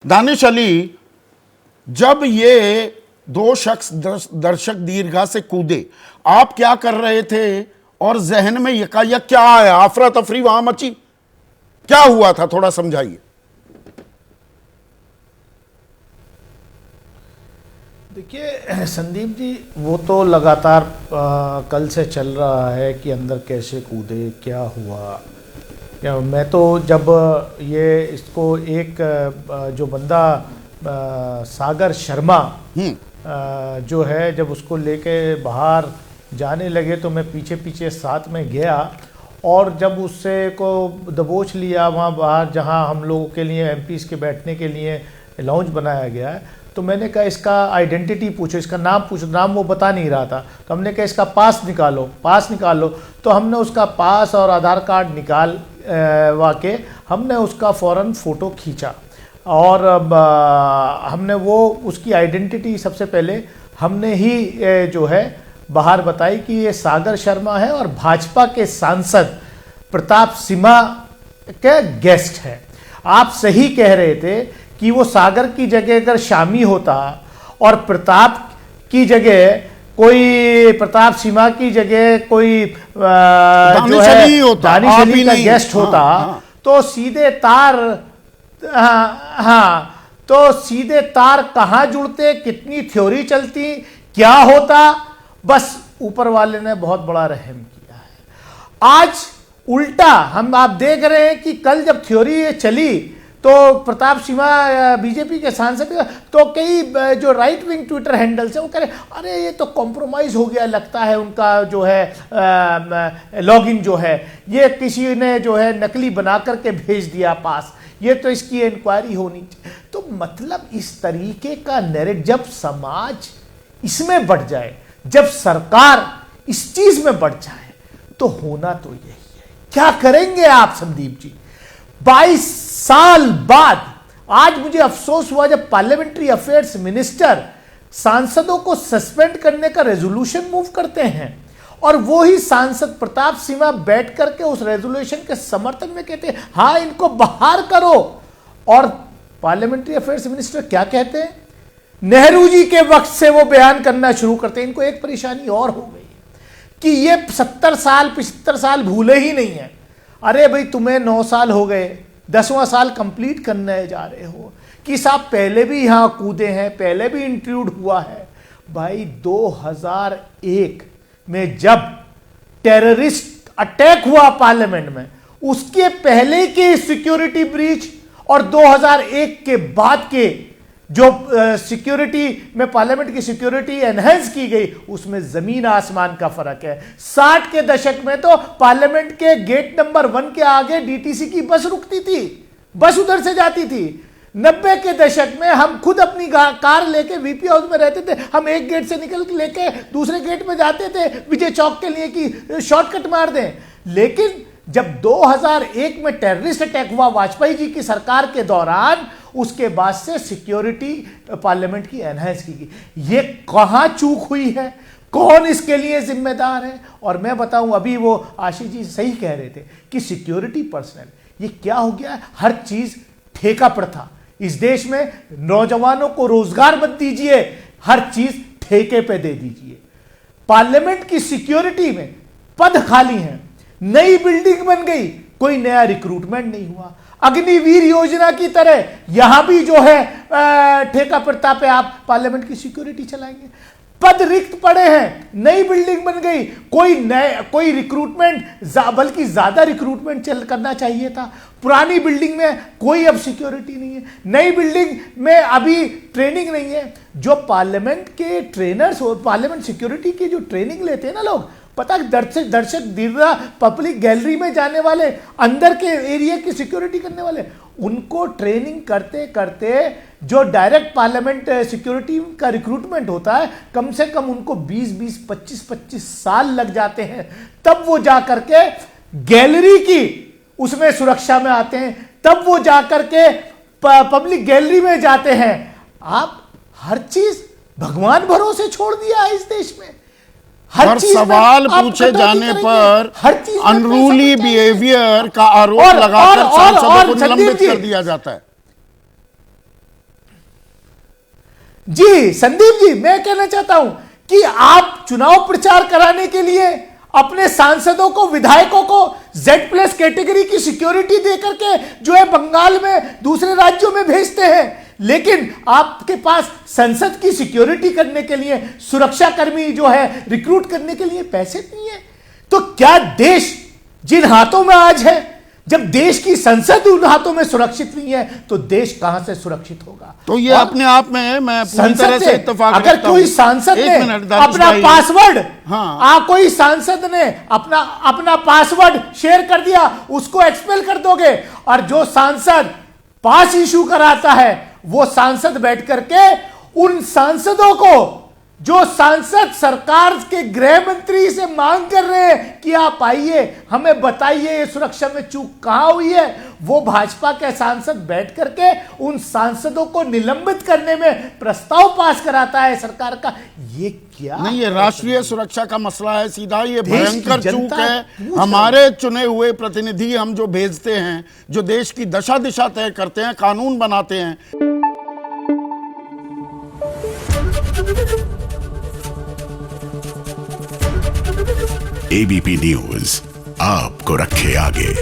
दानिश अली, जब ये दो शख्स दर्शक दीर्घा से कूदे, आप क्या कर रहे थे और जहन में यकायक क्या आया? अफरा तफरी वहां मची, क्या हुआ था, थोड़ा समझाइए। देखिए संदीप जी, वो तो लगातार कल से चल रहा है कि अंदर कैसे कूदे, क्या हुआ। मैं तो जब ये इसको एक जो बंदा सागर शर्मा जो है, जब उसको लेके बाहर जाने लगे तो मैं पीछे पीछे साथ में गया और जब उससे को दबोच लिया वहाँ बाहर, जहाँ हम लोगों के लिए एमपीज़ के बैठने के लिए लाउंज बनाया गया है, तो मैंने कहा इसका आइडेंटिटी पूछो, इसका नाम पूछो। नाम वो बता नहीं रहा था, तो हमने कहा इसका पास निकालो। तो हमने उसका पास और आधार कार्ड निकाल वाके हमने उसका फ़ौरन फ़ोटो खींचा और हमने वो उसकी आइडेंटिटी सबसे पहले हमने ही जो है बाहर बताई कि ये सागर शर्मा है और भाजपा के सांसद प्रताप सिम्हा के गेस्ट है। आप सही कह रहे थे कि वो सागर की जगह अगर शामी होता और प्रताप की जगह कोई, प्रताप सिम्हा की जगह कोई जो है दानिश अली का गेस्ट होता, तो सीधे तार, तो सीधे तार कहाँ जुड़ते, कितनी थ्योरी चलती, क्या होता। बस ऊपर वाले ने बहुत बड़ा रहम किया है। आज उल्टा हम आप देख रहे हैं कि कल जब थ्योरी चली तो प्रताप सिम्हा बीजेपी के सांसद, तो कई जो राइट विंग ट्विटर हैंडल्स हैं वो कह रहे अरे ये तो कॉम्प्रोमाइज़ हो गया लगता है, उनका जो है लॉगिन जो है ये किसी ने जो है नकली बना करके भेज दिया पास, ये तो इसकी इंक्वायरी होनी चाहिए। तो मतलब इस तरीके का नैरेटिव जब समाज इसमें बढ़ जाए, जब सरकार इस चीज़ में बढ़ जाए, तो होना तो यही है। क्या करेंगे आप संदीप जी? 22 साल बाद आज मुझे अफसोस हुआ जब पार्लियामेंट्री अफेयर्स मिनिस्टर सांसदों को सस्पेंड करने का रेजोल्यूशन मूव करते हैं और वो ही सांसद प्रताप सिम्हा बैठ करके उस रेजोल्यूशन के समर्थन में कहते हैं हाँ इनको बाहर करो। और पार्लियामेंट्री अफेयर्स मिनिस्टर क्या कहते हैं? नेहरू जी के वक्त से वो बयान करना शुरू करते हैं। इनको एक परेशानी और हो गई कि ये 70 साल 75 साल भूले ही नहीं है। अरे भाई तुम्हें 9 साल हो गए, 10वां साल कंप्लीट करने जा रहे हो कि साहब पहले भी यहां कूदे हैं, पहले भी इंक्लूड हुआ है। भाई 2001 में जब टेररिस्ट अटैक हुआ पार्लियामेंट में, उसके पहले के सिक्योरिटी ब्रीच और 2001 के बाद के जो सिक्योरिटी में पार्लियामेंट की सिक्योरिटी एनहेंस की गई, उसमें जमीन आसमान का फर्क है। 60 के दशक में तो पार्लियामेंट के गेट नंबर 1 के आगे डीटीसी की बस रुकती थी, बस उधर से जाती थी। 90 के दशक में हम खुद अपनी कार लेके वीपी हाउस में रहते थे, हम एक गेट से निकल लेके दूसरे गेट में जाते थे विजय चौक के लिए कि शॉर्टकट मार दें। लेकिन जब 2001 में टेररिस्ट अटैक हुआ वाजपेयी जी की सरकार के दौरान, उसके बाद से सिक्योरिटी पार्लियामेंट की एनहांस की गई। ये कहां चूक हुई है, कौन इसके लिए जिम्मेदार है? और मैं बताऊं, अभी वो आशीष जी सही कह रहे थे कि सिक्योरिटी पर्सनल, ये क्या हो गया है? हर चीज ठेका प्रथा इस देश में। नौजवानों को रोजगार मत दीजिए, हर चीज ठेके पे दे दीजिए। पार्लियामेंट की सिक्योरिटी में पद खाली हैं, नई बिल्डिंग बन गई, कोई नया रिक्रूटमेंट नहीं हुआ। अग्निवीर योजना की तरह यहां भी जो है ठेका प्रथा पे आप पार्लियामेंट की सिक्योरिटी चलाएंगे। पद रिक्त पड़े हैं, नई बिल्डिंग बन गई, कोई रिक्रूटमेंट, बल्कि ज्यादा रिक्रूटमेंट करना चाहिए था। पुरानी बिल्डिंग में कोई अब सिक्योरिटी नहीं है, नई बिल्डिंग में अभी ट्रेनिंग नहीं है। जो पार्लियामेंट के ट्रेनर्स हो, पार्लियामेंट सिक्योरिटी की जो ट्रेनिंग लेते हैं ना लोग, पता दर्शक दीर्घा पब्लिक गैलरी में जाने वाले, अंदर के एरिया की सिक्योरिटी करने वाले, उनको ट्रेनिंग करते करते जो डायरेक्ट पार्लियामेंट सिक्योरिटी का रिक्रूटमेंट होता है, कम से कम उनको 20-20, 25-25 साल लग जाते हैं। तब वो जा करके गैलरी की उसमें सुरक्षा में आते हैं, तब वो जा करके पब्लिक गैलरी में जाते हैं। आप हर चीज भगवान भरोसे छोड़ दिया है इस देश में। हर सवाल पूछे जाने पर अनरूली बिहेवियर का आरोप लगाकर सांसदों को निलंबित कर दिया जाता है। जी संदीप जी, मैं कहना चाहता हूं कि आप चुनाव प्रचार कराने के लिए अपने सांसदों को, विधायकों को Z+ कैटेगरी की सिक्योरिटी देकर के जो है बंगाल में, दूसरे राज्यों में भेजते हैं, लेकिन आपके पास संसद की सिक्योरिटी करने के लिए, सुरक्षा कर्मी जो है रिक्रूट करने के लिए पैसे नहीं है। तो क्या देश जिन हाथों में आज है, जब देश की संसद उन हाथों में सुरक्षित नहीं है, तो देश कहां से सुरक्षित होगा? तो ये अपने आप में मैं पूरी तरह से इत्तेफाक अगर रखता कोई हूं। सांसद एक ने मिनट, दानिश अपना भाई। पासवर्ड, हाँ। कोई सांसद ने अपना पासवर्ड शेयर कर दिया, उसको एक्सपेल कर दोगे। और जो सांसद पास इशू कराता है, वो सांसद बैठ करके उन सांसदों को, जो सांसद सरकार के गृह मंत्री से मांग कर रहे हैं कि आप आइए हमें बताइए ये सुरक्षा में चूक कहां हुई है, वो भाजपा के सांसद बैठ करके उन सांसदों को निलंबित करने में प्रस्ताव पास कराता है सरकार का। ये क्या नहीं, ये राष्ट्रीय सुरक्षा का मसला है सीधा, ये देश की भयंकर चूक जनता है। पूछ हमारे चुने हुए प्रतिनिधि हम जो भेजते हैं, जो देश की दशा दिशा तय करते हैं, कानून बनाते हैं। एबीपी न्यूज आपको रखे आगे।